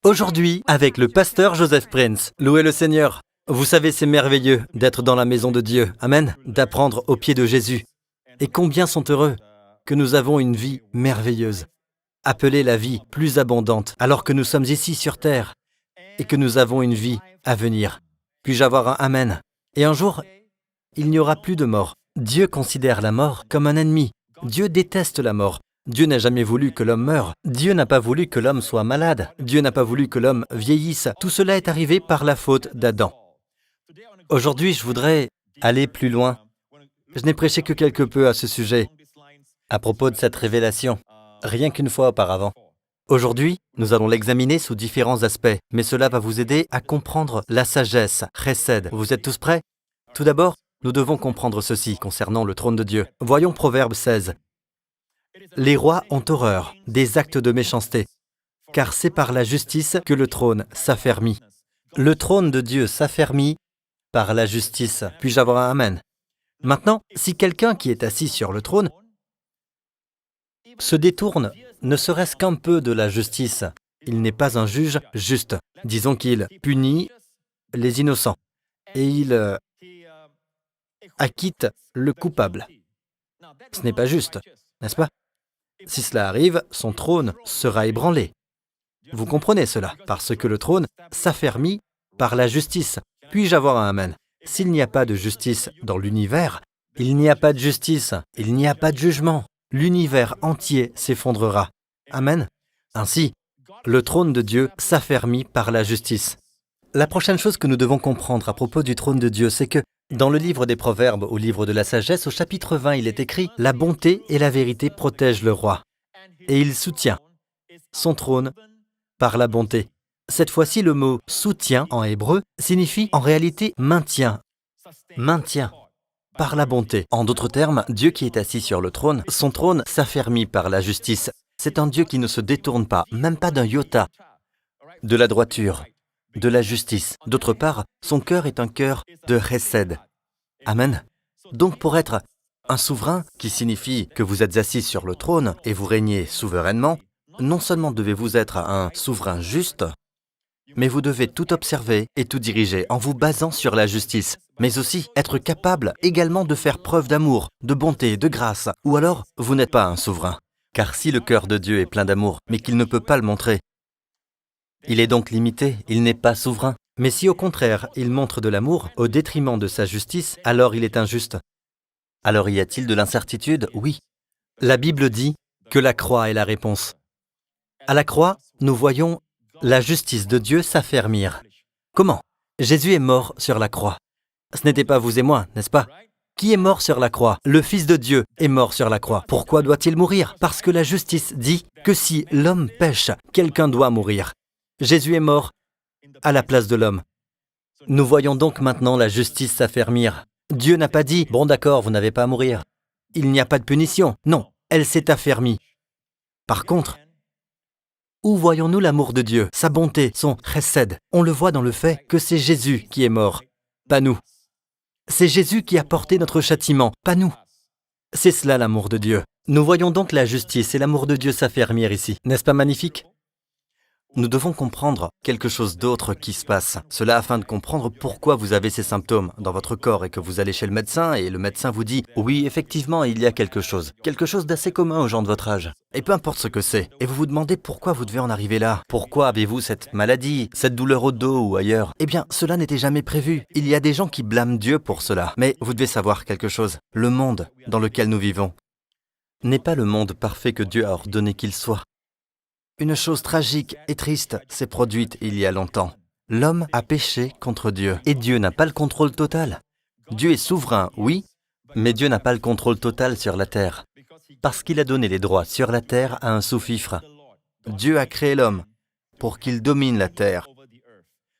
Aujourd'hui, avec le pasteur Joseph Prince. Louez le Seigneur. Vous savez, c'est merveilleux d'être dans la maison de Dieu. Amen. D'apprendre aux pieds de Jésus. Et combien sont heureux que nous avons une vie merveilleuse, appelée la vie plus abondante, alors que nous sommes ici sur terre et que nous avons une vie à venir. Puis-je avoir un Amen? Et un jour, il n'y aura plus de mort. Dieu considère la mort comme un ennemi. Dieu déteste la mort. Dieu n'a jamais voulu que l'homme meure. Dieu n'a pas voulu que l'homme soit malade. Dieu n'a pas voulu que l'homme vieillisse. Tout cela est arrivé par la faute d'Adam. Aujourd'hui, je voudrais aller plus loin. Je n'ai prêché que quelque peu à ce sujet, à propos de cette révélation, rien qu'une fois auparavant. Aujourd'hui, nous allons l'examiner sous différents aspects, mais cela va vous aider à comprendre la sagesse, chesed. Vous êtes tous prêts? Tout d'abord, nous devons comprendre ceci concernant le trône de Dieu. Voyons Proverbe 16. Les rois ont horreur des actes de méchanceté, car c'est par la justice que le trône s'affermit. Le trône de Dieu s'affermit par la justice. Puis-je avoir un Amen? Maintenant, si quelqu'un qui est assis sur le trône se détourne, ne serait-ce qu'un peu de la justice, il n'est pas un juge juste. Disons qu'il punit les innocents et il acquitte le coupable. Ce n'est pas juste, n'est-ce pas? Si cela arrive, son trône sera ébranlé. Vous comprenez cela, parce que le trône s'affermit par la justice. Puis-je avoir un Amen? S'il n'y a pas de justice dans l'univers, il n'y a pas de justice, il n'y a pas de jugement. L'univers entier s'effondrera. Amen. Ainsi, le trône de Dieu s'affermit par la justice. La prochaine chose que nous devons comprendre à propos du trône de Dieu, c'est que dans le livre des Proverbes, au livre de la sagesse, au chapitre 20, il est écrit « La bonté et la vérité protègent le roi, et il soutient son trône par la bonté. » Cette fois-ci, le mot « soutien » en hébreu signifie en réalité « maintien ». Maintien par la bonté. En d'autres termes, Dieu qui est assis sur le trône, son trône s'affermit par la justice. C'est un Dieu qui ne se détourne pas, même pas d'un iota, de la droiture, de la justice. D'autre part, son cœur est un cœur de chesed. Amen. Donc pour être un souverain, qui signifie que vous êtes assis sur le trône et vous régnez souverainement, non seulement devez-vous être un souverain juste, mais vous devez tout observer et tout diriger en vous basant sur la justice, mais aussi être capable également de faire preuve d'amour, de bonté, de grâce, ou alors vous n'êtes pas un souverain. Car si le cœur de Dieu est plein d'amour, mais qu'il ne peut pas le montrer, il est donc limité, il n'est pas souverain. Mais si au contraire, il montre de l'amour au détriment de sa justice, alors il est injuste. Alors y a-t-il de l'incertitude? Oui. La Bible dit que la croix est la réponse. À la croix, nous voyons la justice de Dieu s'affermir. Comment? Jésus est mort sur la croix. Ce n'était pas vous et moi, n'est-ce pas? Qui est mort sur la croix? Le Fils de Dieu est mort sur la croix. Pourquoi doit-il mourir? Parce que la justice dit que si l'homme pêche, quelqu'un doit mourir. Jésus est mort à la place de l'homme. Nous voyons donc maintenant la justice s'affermir. Dieu n'a pas dit « Bon d'accord, vous n'avez pas à mourir. Il n'y a pas de punition. » Non, elle s'est affermie. Par contre, où voyons-nous l'amour de Dieu, sa bonté, son chesed? On le voit dans le fait que c'est Jésus qui est mort, pas nous. C'est Jésus qui a porté notre châtiment, pas nous. C'est cela l'amour de Dieu. Nous voyons donc la justice et l'amour de Dieu s'affermir ici. N'est-ce pas magnifique? Nous devons comprendre quelque chose d'autre qui se passe. Cela afin de comprendre pourquoi vous avez ces symptômes dans votre corps et que vous allez chez le médecin et le médecin vous dit « Oui, effectivement, il y a quelque chose d'assez commun aux gens de votre âge. » Et peu importe ce que c'est. Et vous vous demandez pourquoi vous devez en arriver là. Pourquoi avez-vous cette maladie, cette douleur au dos ou ailleurs? Eh bien, cela n'était jamais prévu. Il y a des gens qui blâment Dieu pour cela. Mais vous devez savoir quelque chose. Le monde dans lequel nous vivons n'est pas le monde parfait que Dieu a ordonné qu'il soit. Une chose tragique et triste s'est produite il y a longtemps. L'homme a péché contre Dieu et Dieu n'a pas le contrôle total. Dieu est souverain, oui, mais Dieu n'a pas le contrôle total sur la terre. Parce qu'il a donné les droits sur la terre à un sous-fifre. Dieu a créé l'homme pour qu'il domine la terre.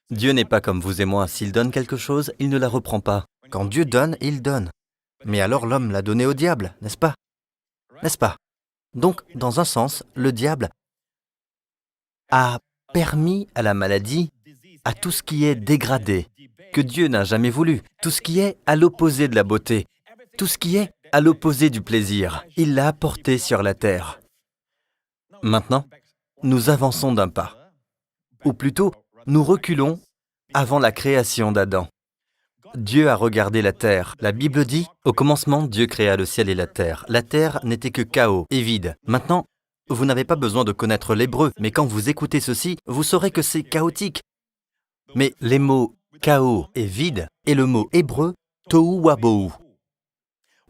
Dieu n'est pas comme vous et moi. S'il donne quelque chose, il ne la reprend pas. Quand Dieu donne, il donne. Mais alors l'homme l'a donné au diable, n'est-ce pas? N'est-ce pas? Donc, dans un sens, le diable a permis à la maladie, à tout ce qui est dégradé, que Dieu n'a jamais voulu, tout ce qui est à l'opposé de la beauté, tout ce qui est à l'opposé du plaisir. Il l'a apporté sur la terre. Maintenant, nous avançons d'un pas. Ou plutôt, nous reculons avant la création d'Adam. Dieu a regardé la terre. La Bible dit, au commencement, Dieu créa le ciel et la terre. La terre n'était que chaos et vide. Maintenant, vous n'avez pas besoin de connaître l'hébreu, mais quand vous écoutez ceci, vous saurez que c'est chaotique. Mais les mots chaos et vide est le mot hébreu tohu wabohu.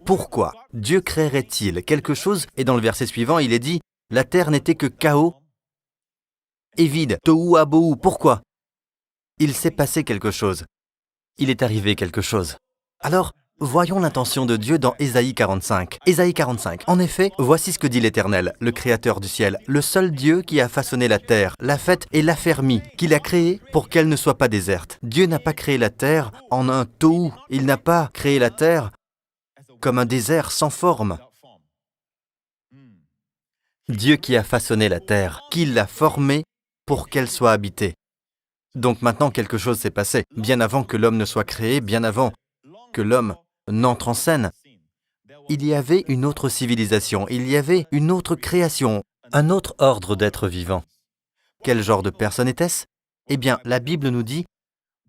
Pourquoi Dieu créerait-il quelque chose? Et dans le verset suivant, il est dit, la terre n'était que chaos et vide. Tohu wabohu. Pourquoi? Il s'est passé quelque chose. Il est arrivé quelque chose. Alors, voyons l'intention de Dieu dans Ésaïe 45. Ésaïe 45. En effet, voici ce que dit l'Éternel, le Créateur du ciel, le seul Dieu qui a façonné la terre, l'a faite et l'a fermie, qu'il a créée pour qu'elle ne soit pas déserte. Dieu n'a pas créé la terre en un tohu. Il n'a pas créé la terre comme un désert sans forme. Dieu qui a façonné la terre, qui l'a formée pour qu'elle soit habitée. Donc maintenant, quelque chose s'est passé. Bien avant que l'homme ne soit créé, bien avant que l'homme n'entre en scène, il y avait une autre civilisation, il y avait une autre création, un autre ordre d'êtres vivants. Quel genre de personne était-ce? Eh bien, la Bible nous dit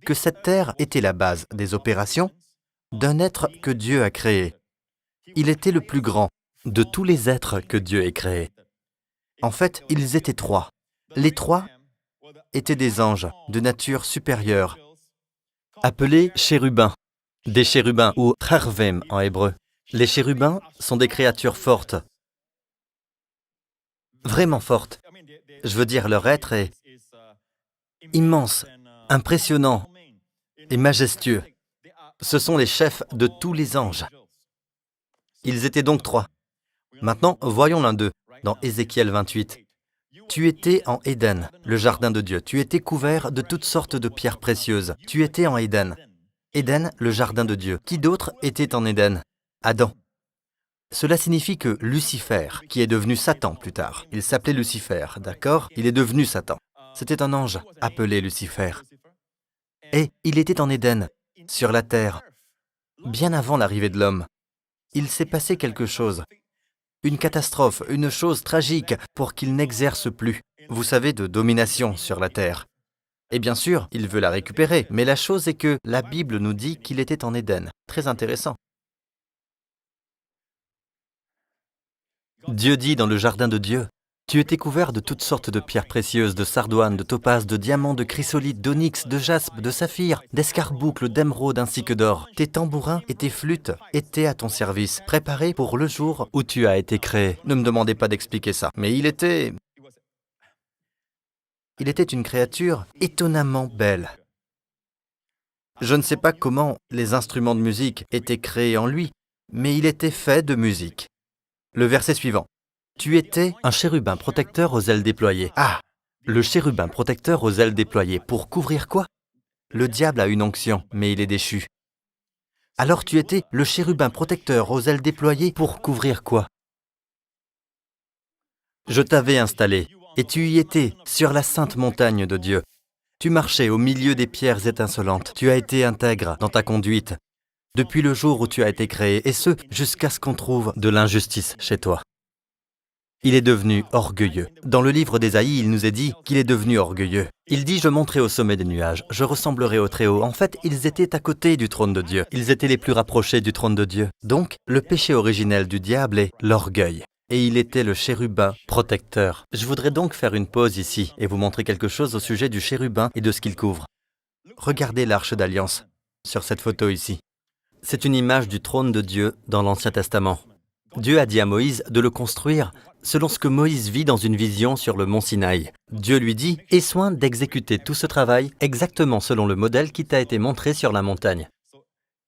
que cette terre était la base des opérations d'un être que Dieu a créé. Il était le plus grand de tous les êtres que Dieu ait créés. En fait, ils étaient trois. Les trois étaient des anges de nature supérieure, appelés chérubins. Des chérubins, ou chervim en hébreu. Les chérubins sont des créatures fortes, vraiment fortes. Je veux dire, leur être est immense, impressionnant et majestueux. Ce sont les chefs de tous les anges. Ils étaient donc trois. Maintenant, voyons l'un d'eux, dans Ézéchiel 28. Tu étais en Éden, le jardin de Dieu. Tu étais couvert de toutes sortes de pierres précieuses. Tu étais en Éden. Éden, le jardin de Dieu. Qui d'autre était en Éden? Adam. Cela signifie que Lucifer, qui est devenu Satan plus tard, il s'appelait Lucifer, d'accord? Il est devenu Satan. C'était un ange appelé Lucifer. Et il était en Éden, sur la terre, bien avant l'arrivée de l'homme. Il s'est passé quelque chose. Une catastrophe, une chose tragique pour qu'il n'exerce plus, vous savez, de domination sur la terre. Et bien sûr, il veut la récupérer, mais la chose est que la Bible nous dit qu'il était en Éden. Très intéressant. Dieu dit dans le jardin de Dieu, « Tu étais couvert de toutes sortes de pierres précieuses, de sardoine, de topaze, de diamants, de chrysolite, d'onyx, de jaspe, de saphir, d'escarboucle, d'émeraude ainsi que d'or. Tes tambourins et tes flûtes étaient à ton service, préparés pour le jour où tu as été créé. » Ne me demandez pas d'expliquer ça, mais il était une créature étonnamment belle. Je ne sais pas comment les instruments de musique étaient créés en lui, mais il était fait de musique. Le verset suivant. Tu étais un chérubin protecteur aux ailes déployées. Ah, le chérubin protecteur aux ailes déployées. Pour couvrir quoi? Le diable a une onction, mais il est déchu. Alors tu étais le chérubin protecteur aux ailes déployées pour couvrir quoi? Je t'avais installé, et tu y étais, sur la sainte montagne de Dieu. Tu marchais au milieu des pierres étincelantes. Tu as été intègre dans ta conduite, depuis le jour où tu as été créé, et ce, jusqu'à ce qu'on trouve de l'injustice chez toi. Il est devenu orgueilleux. Dans le livre d'Ésaïe, il nous est dit qu'il est devenu orgueilleux. Il dit « Je monterai au sommet des nuages, je ressemblerai au Très-Haut ». En fait, ils étaient à côté du trône de Dieu. Ils étaient les plus rapprochés du trône de Dieu. Donc, le péché originel du diable est l'orgueil. Et il était le chérubin protecteur. Je voudrais donc faire une pause ici et vous montrer quelque chose au sujet du chérubin et de ce qu'il couvre. Regardez l'arche d'alliance sur cette photo ici. C'est une image du trône de Dieu dans l'Ancien Testament. Dieu a dit à Moïse de le construire selon ce que Moïse vit dans une vision sur le mont Sinaï. Dieu lui dit « Aie soin d'exécuter tout ce travail exactement selon le modèle qui t'a été montré sur la montagne. »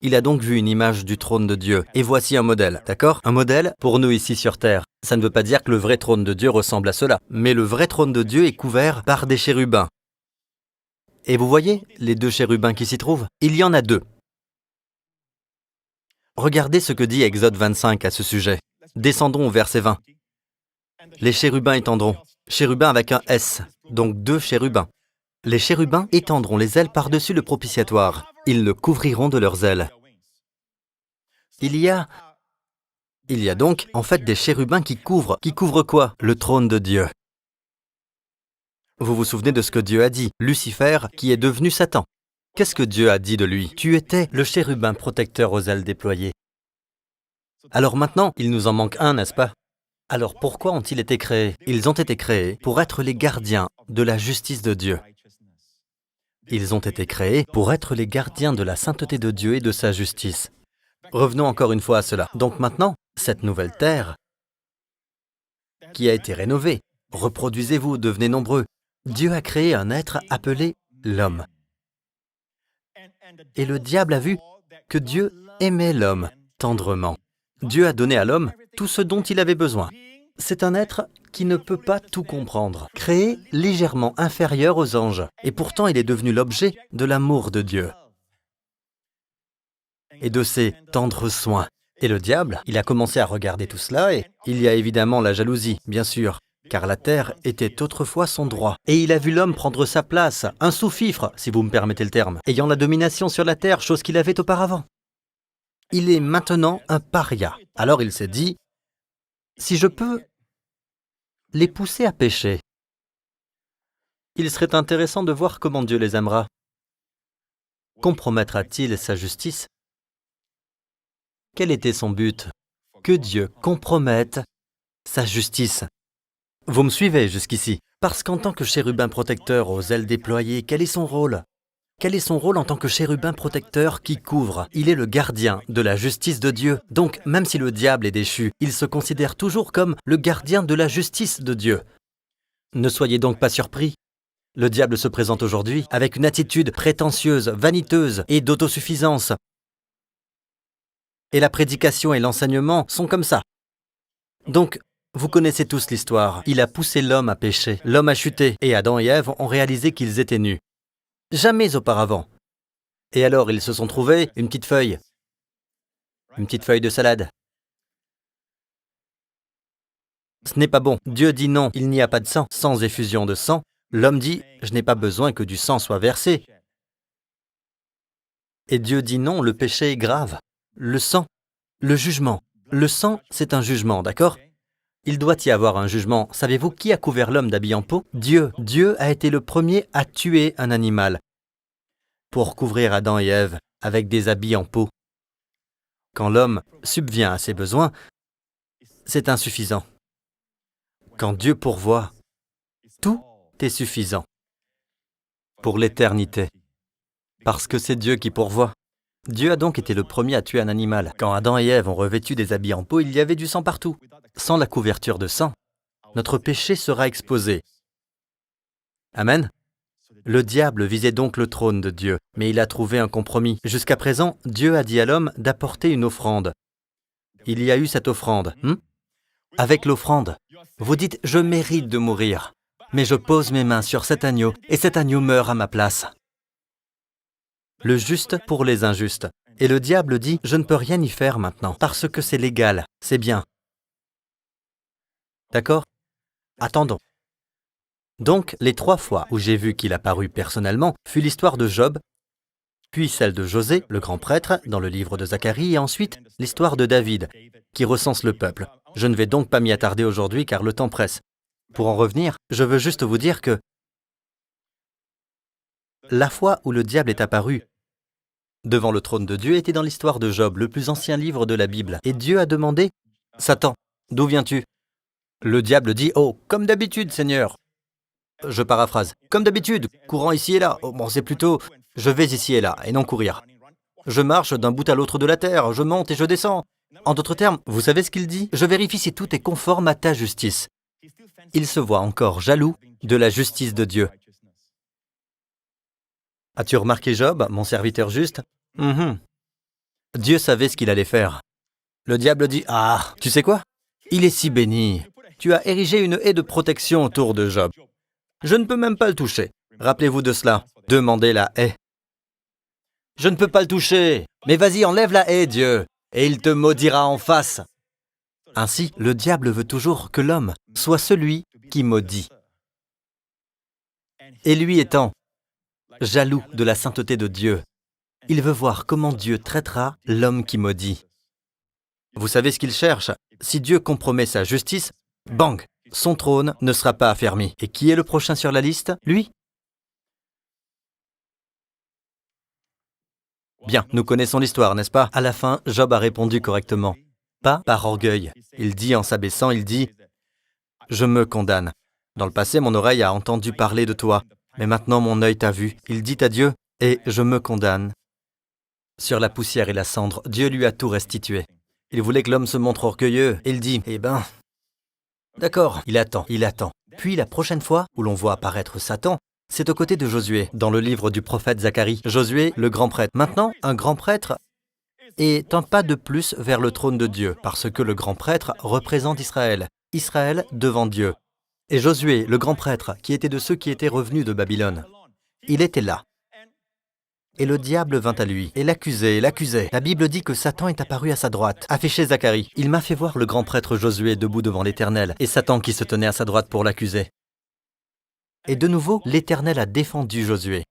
Il a donc vu une image du trône de Dieu. Et voici un modèle, d'accord? Un modèle pour nous ici sur Terre. Ça ne veut pas dire que le vrai trône de Dieu ressemble à cela. Mais le vrai trône de Dieu est couvert par des chérubins. Et vous voyez les deux chérubins qui s'y trouvent? Il y en a deux. Regardez ce que dit Exode 25 à ce sujet. Descendons au verset 20. Les chérubins étendront. Chérubin avec un S, donc deux chérubins. Les chérubins étendront les ailes par-dessus le propitiatoire. Ils le couvriront de leurs ailes. Il y a donc en fait des chérubins qui couvrent. Qui couvrent quoi? Le trône de Dieu. Vous vous souvenez de ce que Dieu a dit, Lucifer qui est devenu Satan. Qu'est-ce que Dieu a dit de lui? Tu étais le chérubin protecteur aux ailes déployées. Alors maintenant, il nous en manque un, n'est-ce pas? Alors pourquoi ont-ils été créés? Ils ont été créés pour être les gardiens de la justice de Dieu. Ils ont été créés pour être les gardiens de la sainteté de Dieu et de sa justice. Revenons encore une fois à cela. Donc maintenant, cette nouvelle terre qui a été rénovée, reproduisez-vous, devenez nombreux. Dieu a créé un être appelé l'homme. Et le diable a vu que Dieu aimait l'homme tendrement. Dieu a donné à l'homme tout ce dont il avait besoin. C'est un être qui ne peut pas tout comprendre, créé légèrement inférieur aux anges. Et pourtant, il est devenu l'objet de l'amour de Dieu et de ses tendres soins. Et le diable, il a commencé à regarder tout cela et il y a évidemment la jalousie, bien sûr, car la terre était autrefois son droit. Et il a vu l'homme prendre sa place, un sous-fifre, si vous me permettez le terme, ayant la domination sur la terre, chose qu'il avait auparavant. Il est maintenant un paria. Alors il s'est dit, si je peux les pousser à pécher, il serait intéressant de voir comment Dieu les aimera. Compromettra-t-il sa justice? Quel était son but? Que Dieu compromette sa justice. Vous me suivez jusqu'ici? Parce qu'en tant que chérubin protecteur aux ailes déployées, quel est son rôle? Quel est son rôle en tant que chérubin protecteur qui couvre? Il est le gardien de la justice de Dieu. Donc, même si le diable est déchu, il se considère toujours comme le gardien de la justice de Dieu. Ne soyez donc pas surpris. Le diable se présente aujourd'hui avec une attitude prétentieuse, vaniteuse et d'autosuffisance. Et la prédication et l'enseignement sont comme ça. Donc, vous connaissez tous l'histoire. Il a poussé l'homme à pécher. L'homme a chuté et Adam et Ève ont réalisé qu'ils étaient nus. Jamais auparavant. Et alors, ils se sont trouvés une petite feuille de salade. Ce n'est pas bon. Dieu dit non, il n'y a pas de sang. Sans effusion de sang, l'homme dit, je n'ai pas besoin que du sang soit versé. Et Dieu dit non, le péché est grave. Le sang, le jugement. Le sang, c'est un jugement, d'accord? Il doit y avoir un jugement. Savez-vous qui a couvert l'homme d'habits en peau? Dieu. Dieu a été le premier à tuer un animal pour couvrir Adam et Ève avec des habits en peau. Quand l'homme subvient à ses besoins, c'est insuffisant. Quand Dieu pourvoit, tout est suffisant pour l'éternité, parce que c'est Dieu qui pourvoit. Dieu a donc été le premier à tuer un animal. Quand Adam et Ève ont revêtu des habits en peau, il y avait du sang partout. Sans la couverture de sang, notre péché sera exposé. Amen. Le diable visait donc le trône de Dieu, mais il a trouvé un compromis. Jusqu'à présent, Dieu a dit à l'homme d'apporter une offrande. Il y a eu cette offrande. Avec l'offrande, vous dites « je mérite de mourir », mais je pose mes mains sur cet agneau et cet agneau meurt à ma place. Le juste pour les injustes. Et le diable dit « je ne peux rien y faire maintenant, parce que c'est légal, c'est bien ». D'accord? Attendons. Donc, les 3 fois où j'ai vu qu'il apparut personnellement fut l'histoire de Job, puis celle de José, le grand prêtre, dans le livre de Zacharie, et ensuite l'histoire de David, qui recense le peuple. Je ne vais donc pas m'y attarder aujourd'hui car le temps presse. Pour en revenir, je veux juste vous dire que la fois où le diable est apparu devant le trône de Dieu était dans l'histoire de Job, le plus ancien livre de la Bible. Et Dieu a demandé « Satan, d'où viens-tu » Le diable dit « Oh, comme d'habitude, Seigneur !» Je paraphrase. « Comme d'habitude, courant ici et là. Oh, bon, c'est plutôt « Je vais ici et là, et non courir. Je marche d'un bout à l'autre de la terre, je monte et je descends. » En d'autres termes, vous savez ce qu'il dit? « Je vérifie si tout est conforme à ta justice. » Il se voit encore jaloux de la justice de Dieu. As-tu remarqué Job, mon serviteur juste? Dieu savait ce qu'il allait faire. Le diable dit « Ah, tu sais quoi? Il est si béni. Tu as érigé une haie de protection autour de Job. Je ne peux même pas le toucher. Rappelez-vous de cela. Demandez la haie. Je ne peux pas le toucher. Mais vas-y, enlève la haie, Dieu, et il te maudira en face. » Ainsi, le diable veut toujours que l'homme soit celui qui maudit. Et lui étant jaloux de la sainteté de Dieu, il veut voir comment Dieu traitera l'homme qui maudit. Vous savez ce qu'il cherche? Si Dieu compromet sa justice, bang, son trône ne sera pas affermi. Et qui est le prochain sur la liste? Lui? Bien, nous connaissons l'histoire, n'est-ce pas? À la fin, Job a répondu correctement. Pas par orgueil. Il dit en s'abaissant, il dit « Je me condamne. Dans le passé, mon oreille a entendu parler de toi, mais maintenant mon œil t'a vu. » Il dit à Dieu « Et je me condamne. » Sur la poussière et la cendre, Dieu lui a tout restitué. Il voulait que l'homme se montre orgueilleux. Il dit « Eh ben, d'accord. » Il attend. Puis la prochaine fois où l'on voit apparaître Satan, c'est aux côtés de Josué, dans le livre du prophète Zacharie. Josué, le grand prêtre. Maintenant, un grand prêtre est un pas de plus vers le trône de Dieu, parce que le grand prêtre représente Israël. Israël devant Dieu. Et Josué, le grand prêtre, qui était de ceux qui étaient revenus de Babylone, il était là. Et le diable vint à lui et l'accusait. La Bible dit que Satan est apparu à sa droite, a fait chez Zacharie. Il m'a fait voir le grand prêtre Josué debout devant l'Éternel, et Satan qui se tenait à sa droite pour l'accuser. Et de nouveau, l'Éternel a défendu Josué.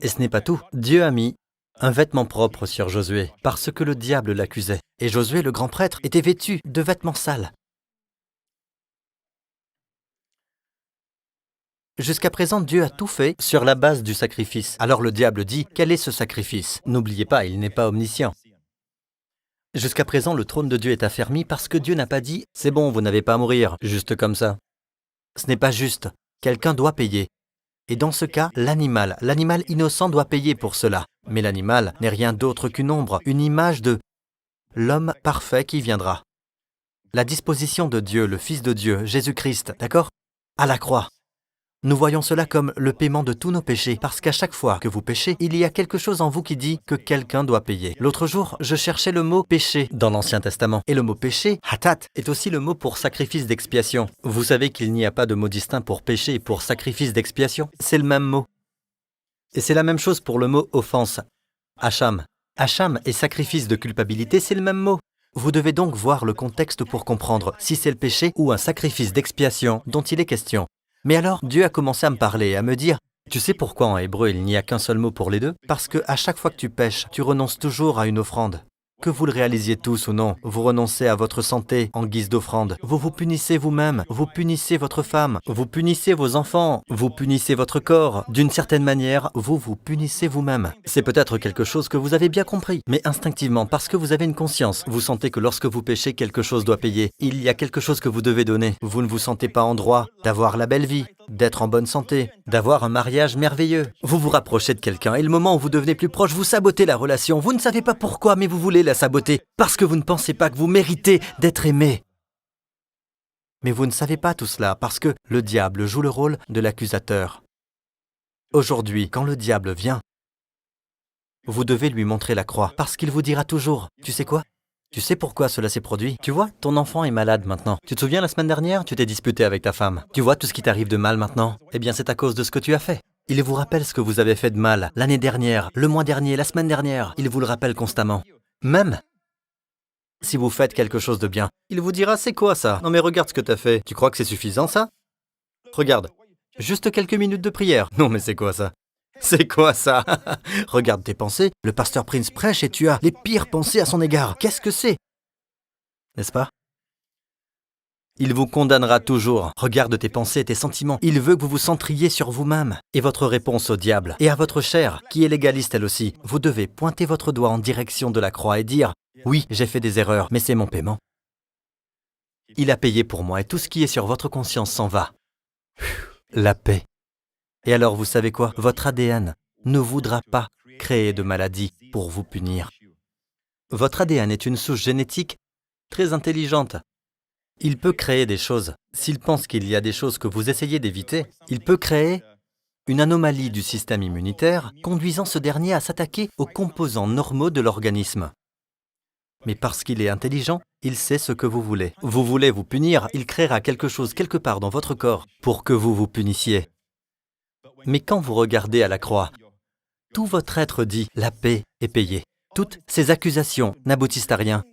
Et ce n'est pas tout. Dieu a mis un vêtement propre sur Josué, parce que le diable l'accusait. Et Josué, le grand prêtre, était vêtu de vêtements sales. Jusqu'à présent, Dieu a tout fait sur la base du sacrifice. Alors le diable dit, quel est ce sacrifice? N'oubliez pas, il n'est pas omniscient. Jusqu'à présent, le trône de Dieu est affermi parce que Dieu n'a pas dit, c'est bon, vous n'avez pas à mourir, juste comme ça. Ce n'est pas juste. Quelqu'un doit payer. Et dans ce cas, l'animal innocent doit payer pour cela. Mais l'animal n'est rien d'autre qu'une ombre, une image de l'homme parfait qui viendra. La disposition de Dieu, le Fils de Dieu, Jésus-Christ, d'accord? À la croix. Nous voyons cela comme le paiement de tous nos péchés, parce qu'à chaque fois que vous péchez, il y a quelque chose en vous qui dit que quelqu'un doit payer. L'autre jour, je cherchais le mot « péché » dans l'Ancien Testament. Et le mot « péché », « hatat », est aussi le mot pour sacrifice d'expiation. Vous savez qu'il n'y a pas de mot distinct pour péché et pour sacrifice d'expiation? C'est le même mot. Et c'est la même chose pour le mot « offense ». Hacham. Hacham et sacrifice de culpabilité, c'est le même mot. Vous devez donc voir le contexte pour comprendre si c'est le péché ou un sacrifice d'expiation dont il est question. Mais alors, Dieu a commencé à me parler, à me dire, tu sais pourquoi en hébreu il n'y a qu'un seul mot pour les deux? Parce que à chaque fois que tu pèches, tu renonces toujours à une offrande. Que vous le réalisiez tous ou non, vous renoncez à votre santé en guise d'offrande. Vous vous punissez vous-même, vous punissez votre femme, vous punissez vos enfants, vous punissez votre corps. D'une certaine manière, vous vous punissez vous-même. C'est peut-être quelque chose que vous avez bien compris, mais instinctivement, parce que vous avez une conscience, vous sentez que lorsque vous péchez, quelque chose doit payer. Il y a quelque chose que vous devez donner. Vous ne vous sentez pas en droit d'avoir la belle vie, d'être en bonne santé, d'avoir un mariage merveilleux. Vous vous rapprochez de quelqu'un et le moment où vous devenez plus proche, vous sabotez la relation. Vous ne savez pas pourquoi, mais vous voulez la saboter parce que vous ne pensez pas que vous méritez d'être aimé. Mais vous ne savez pas tout cela parce que le diable joue le rôle de l'accusateur. Aujourd'hui, quand le diable vient, vous devez lui montrer la croix parce qu'il vous dira toujours, tu sais quoi? Tu sais pourquoi cela s'est produit? Tu vois, ton enfant est malade maintenant. Tu te souviens la semaine dernière, tu t'es disputé avec ta femme. Tu vois tout ce qui t'arrive de mal maintenant? Eh bien, c'est à cause de ce que tu as fait. Il vous rappelle ce que vous avez fait de mal l'année dernière, le mois dernier, la semaine dernière. Il vous le rappelle constamment. Même si vous faites quelque chose de bien, il vous dira, c'est quoi ça? Non mais regarde ce que t'as fait. Tu crois que c'est suffisant ça? Regarde, juste quelques minutes de prière. Non mais c'est quoi ça? C'est quoi ça? Regarde tes pensées, le pasteur Prince prêche et tu as les pires pensées à son égard. Qu'est-ce que c'est? N'est-ce pas? Il vous condamnera toujours. Regarde tes pensées et tes sentiments. Il veut que vous vous centriez sur vous-même. Et votre réponse au diable, et à votre chair, qui est légaliste elle aussi, vous devez pointer votre doigt en direction de la croix et dire « Oui, j'ai fait des erreurs, mais c'est mon paiement. Il a payé pour moi et tout ce qui est sur votre conscience s'en va. » La paix. Et alors, vous savez quoi? Votre ADN ne voudra pas créer de maladie pour vous punir. Votre ADN est une souche génétique très intelligente. Il peut créer des choses. S'il pense qu'il y a des choses que vous essayez d'éviter, il peut créer une anomalie du système immunitaire, conduisant ce dernier à s'attaquer aux composants normaux de l'organisme. Mais parce qu'il est intelligent, il sait ce que vous voulez. Vous voulez vous punir, il créera quelque chose quelque part dans votre corps pour que vous vous punissiez. Mais quand vous regardez à la croix, tout votre être dit « la paix est payée ». Toutes ces accusations n'aboutissent à rien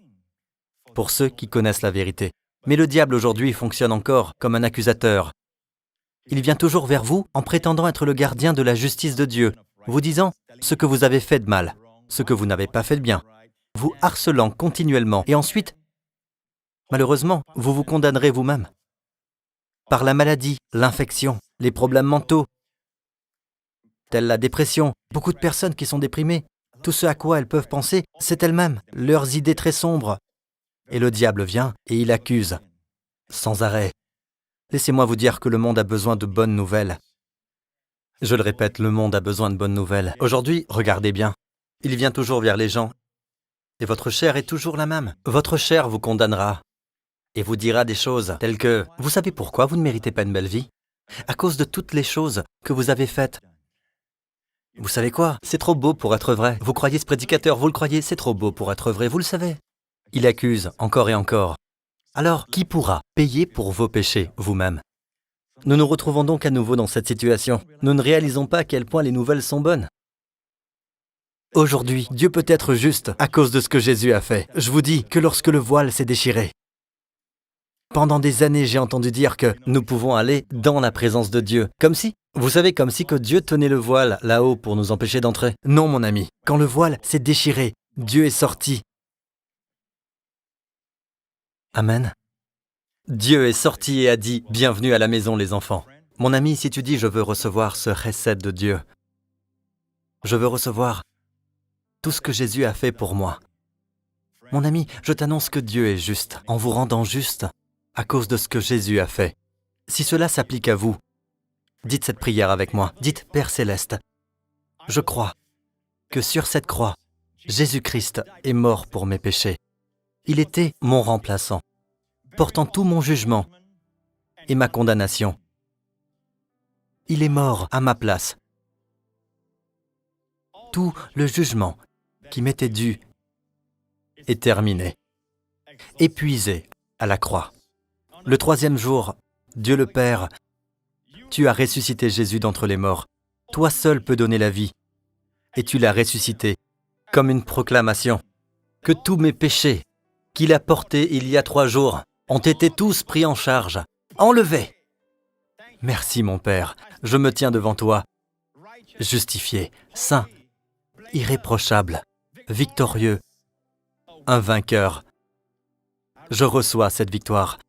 pour ceux qui connaissent la vérité. Mais le diable aujourd'hui fonctionne encore comme un accusateur. Il vient toujours vers vous en prétendant être le gardien de la justice de Dieu, vous disant ce que vous avez fait de mal, ce que vous n'avez pas fait de bien, vous harcelant continuellement et ensuite, malheureusement, vous vous condamnerez vous-même. par la maladie, l'infection, les problèmes mentaux, tels la dépression. Beaucoup de personnes qui sont déprimées, tout ce à quoi elles peuvent penser, c'est elles-mêmes, leurs idées très sombres. Et le diable vient et il accuse, sans arrêt. Laissez-moi vous dire que le monde a besoin de bonnes nouvelles. Je le répète, le monde a besoin de bonnes nouvelles. Aujourd'hui, regardez bien. Il vient toujours vers les gens. Et votre chair est toujours la même. Votre chair vous condamnera et vous dira des choses telles que « Vous savez pourquoi vous ne méritez pas une belle vie ? À cause de toutes les choses que vous avez faites. Vous savez quoi ? C'est trop beau pour être vrai. Vous croyez ce prédicateur, vous le croyez, c'est trop beau pour être vrai, vous le savez. » Il accuse encore et encore. Alors, qui pourra payer pour vos péchés, vous-même ? Nous nous retrouvons donc à nouveau dans cette situation. Nous ne réalisons pas à quel point les nouvelles sont bonnes. Aujourd'hui, Dieu peut être juste à cause de ce que Jésus a fait. Je vous dis que lorsque le voile s'est déchiré, pendant des années, j'ai entendu dire que nous pouvons aller dans la présence de Dieu. Comme si, vous savez, comme si que Dieu tenait le voile là-haut pour nous empêcher d'entrer. Non, mon ami. Quand le voile s'est déchiré, Dieu est sorti. Amen. Dieu est sorti et a dit « Bienvenue à la maison, les enfants ». Mon ami, si tu dis « Je veux recevoir ce chesed de Dieu », je veux recevoir tout ce que Jésus a fait pour moi. Mon ami, je t'annonce que Dieu est juste, en vous rendant juste à cause de ce que Jésus a fait. Si cela s'applique à vous, dites cette prière avec moi. Dites « Père Céleste, je crois que sur cette croix, Jésus-Christ est mort pour mes péchés. Il était mon remplaçant, portant tout mon jugement et ma condamnation. Il est mort à ma place. Tout le jugement qui m'était dû est terminé, épuisé à la croix. Le troisième jour, Dieu le Père, tu as ressuscité Jésus d'entre les morts. Toi seul peux donner la vie, et tu l'as ressuscité comme une proclamation que tous mes péchés qu'il a portés il y a 3 jours ont été tous pris en charge, enlevés. Merci mon Père, je me tiens devant toi, justifié, saint, irréprochable, victorieux, un vainqueur. Je reçois cette victoire.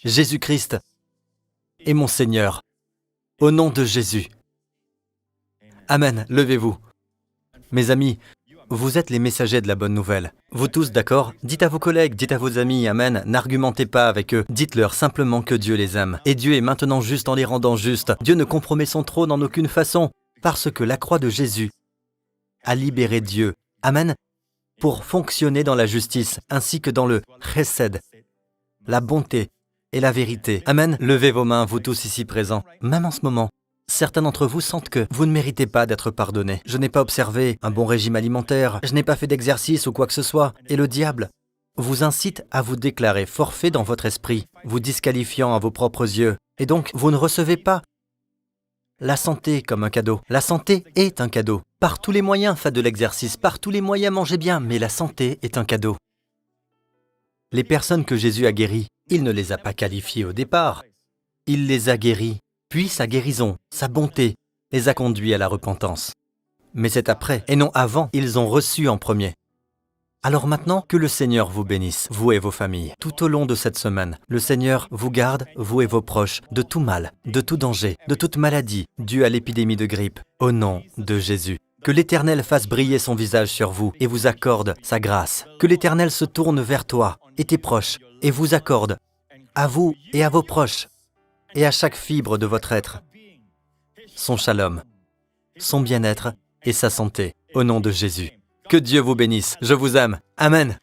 Jésus-Christ est mon Seigneur, au nom de Jésus. Amen, levez-vous. Mes amis, vous êtes les messagers de la bonne nouvelle. Vous tous, d'accord ? Dites à vos collègues, dites à vos amis, amen, n'argumentez pas avec eux. Dites-leur simplement que Dieu les aime. Et Dieu est maintenant juste en les rendant justes. Dieu ne compromet son trône en aucune façon, parce que la croix de Jésus a libéré Dieu. Amen. Pour fonctionner dans la justice, ainsi que dans le chesed, la bonté et la vérité. Amen. Levez vos mains, vous tous ici présents. Même en ce moment, certains d'entre vous sentent que vous ne méritez pas d'être pardonnés. Je n'ai pas observé un bon régime alimentaire, je n'ai pas fait d'exercice ou quoi que ce soit. Et le diable vous incite à vous déclarer forfait dans votre esprit, vous disqualifiant à vos propres yeux. Et donc, vous ne recevez pas la santé comme un cadeau. La santé est un cadeau. Par tous les moyens, faites de l'exercice. Par tous les moyens, mangez bien. Mais la santé est un cadeau. Les personnes que Jésus a guéries, il ne les a pas qualifiées au départ. Il les a guéries. Puis sa guérison, sa bonté, les a conduits à la repentance. Mais c'est après, et non avant, ils ont reçu en premier. Alors maintenant, que le Seigneur vous bénisse, vous et vos familles. Tout au long de cette semaine, le Seigneur vous garde, vous et vos proches, de tout mal, de tout danger, de toute maladie, due à l'épidémie de grippe, au nom de Jésus. Que l'Éternel fasse briller son visage sur vous et vous accorde sa grâce. Que l'Éternel se tourne vers toi et tes proches et vous accorde, à vous et à vos proches, et à chaque fibre de votre être, son shalom, son bien-être et sa santé, au nom de Jésus. Que Dieu vous bénisse, je vous aime. Amen.